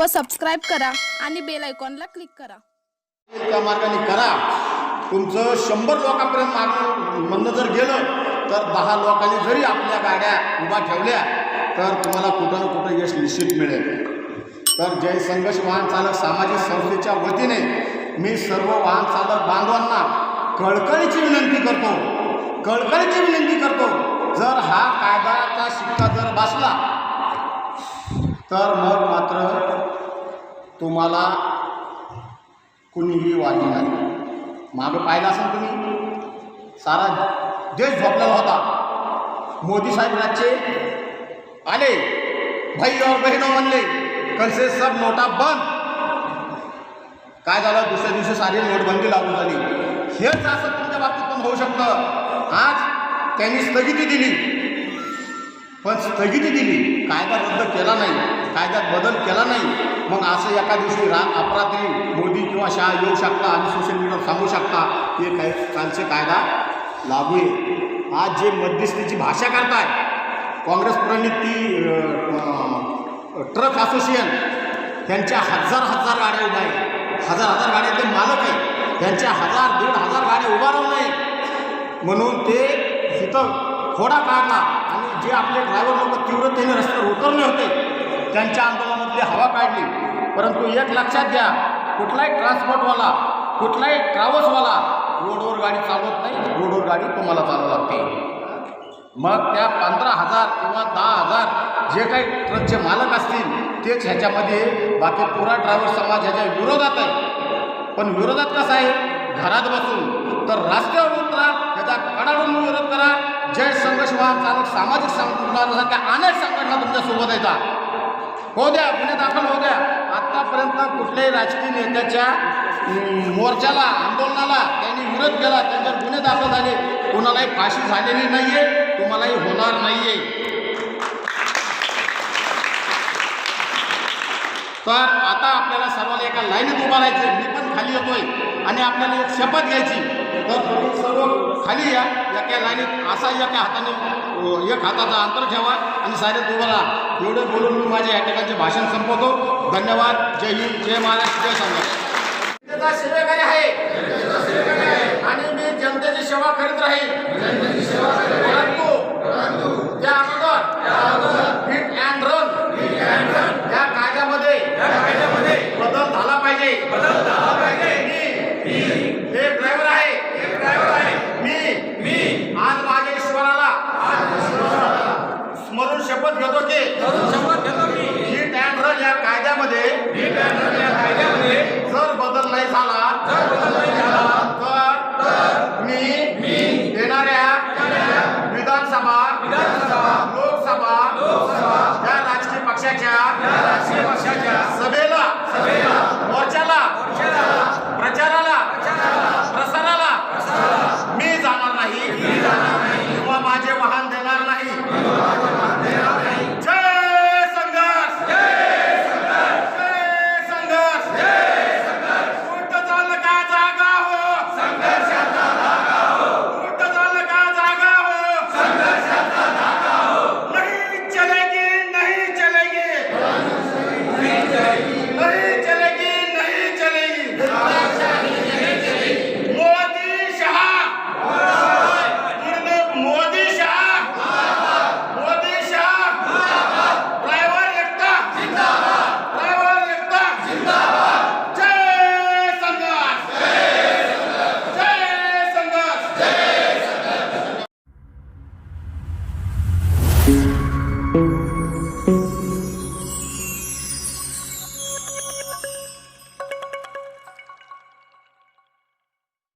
व सबस्क्राईब करा आणि बेल आयकॉनला क्लिक करा. त्या मार्गाने करा. तुमचं 100 लोकांपर्यंत म्हणणं जर गेलं तर 10 लोकांनी जरी आपल्या गाड्या उभा ठेवल्या तर तुम्हाला कुठं ना कुठं यश निश्चित मिळेल. तर जय संघर्ष वाहन चालक सामाजिक संस्थेच्या वतीने मी सर्व वाहन चालक बांधवांना कळकळीची विनंती करतो जर हा कायद्याचा शिक्का जर बसला तर मग मात्र तुम्हाला कुणीही वादी नाही. मागं पाहिलं असेल तुम्ही, सारा देश झोपलेला होता. मोदी साहेब राज्य आले, भाई और बहिणों म्हणले, कल से सब नोटा बंद. काय झालं, दुसऱ्या दिवशी सारी नोटबंदी लागू झाली. हेच असं तुमच्या बाबतीत पण होऊ शकतं. आज त्यांनी स्थगिती दिली, पण स्थगिती दिली, कायदा रद्द केला नाही, कायद्यात बदल केला नाही. मग असं एका दिवशी अपरात्री मोदी किंवा शहा येऊ शकता आणि सोशल मीडियावर सांगू शकता की काही कालचे कायदा लागू आहे. आज जे मध्यस्थीची भाषा करताय काँग्रेस प्रणित ती ट्रक असोसिएशन, त्यांच्या हजार गाड्या उभ्या आहेत, हजार गाड्याचे मालक आहेत, त्यांच्या 1000-1500 गाड्या उभा राहू नये म्हणून ते तिथं खोडा काढला आणि जे आपले ड्रायव्हर लोक तीव्रतेने रस्त्यावर उतरले होते त्यांच्या आंदोलनामधली हवा काढली. परंतु एक लक्षात घ्या, कुठलाही ट्रान्सपोर्टवाला, कुठलाही ट्रॅव्हल्सवाला रोडवर गाडी चालवत नाही, रोडवर गाडी तुम्हाला चालवावी लागते. मग त्या 15,000 किंवा 10,000 जे काही ट्रकचे मालक असतील तेच ह्याच्यामध्ये, बाकी पुरा ड्रायव्हर समाज ह्याच्या विरोधात आहे. पण विरोधात कसा आहे, घरात बसून, तर रस्त्यावर उतरा, ह्याचा कडाडून विरोध करा. जय संघर्ष वाहन चालक सामाजिक संघटनासारख्या अनेक संघटना तुमच्यासोबत येतात. हो द्या, गुन्हे दाखल हो द्या. आत्तापर्यंत कुठल्याही राजकीय नेत्याच्या मोर्चाला, आंदोलनाला त्यांनी विरोध केला, त्यांच्यावर गुन्हे दाखल झाले, कोणालाही फाशी झालेली नाही आहे, तुम्हालाही होणार नाही आहे. तर आता आपल्याला सर्वांना एका लाईनीत उभा राहायचं. मी पण खाली येतोय आणि आपल्याला एक शपथ घ्यायची. तर तुम्ही सर्व खाली या, एका लाईनीत असा एका हाताने एक हाताचा अंतर ठेवा आणि साऱ्यात उभा राहा. एवढे बोलून मी माझ्या या ठिकाणचे भाषण संपवतो. धन्यवाद. जय हिंद, जय महाराष्ट्र, जय संघर्ष. सेवेकरी आहे आणि मी जनतेची सेवा करीत राहील. परंतु त्या अगोदर हिट अँड रन या कायद्यामध्ये बदल झाला पाहिजे. हे ड्रायव्हर आहे, मी आज माझ्या ईश्वराला स्मरून शपथ घेतो की हिट अँड रन या कायद्यामध्ये जर बदल नाही झाला तर मी येणाऱ्या विधानसभा, लोकसभा या राजकीय पक्षाच्या सभेत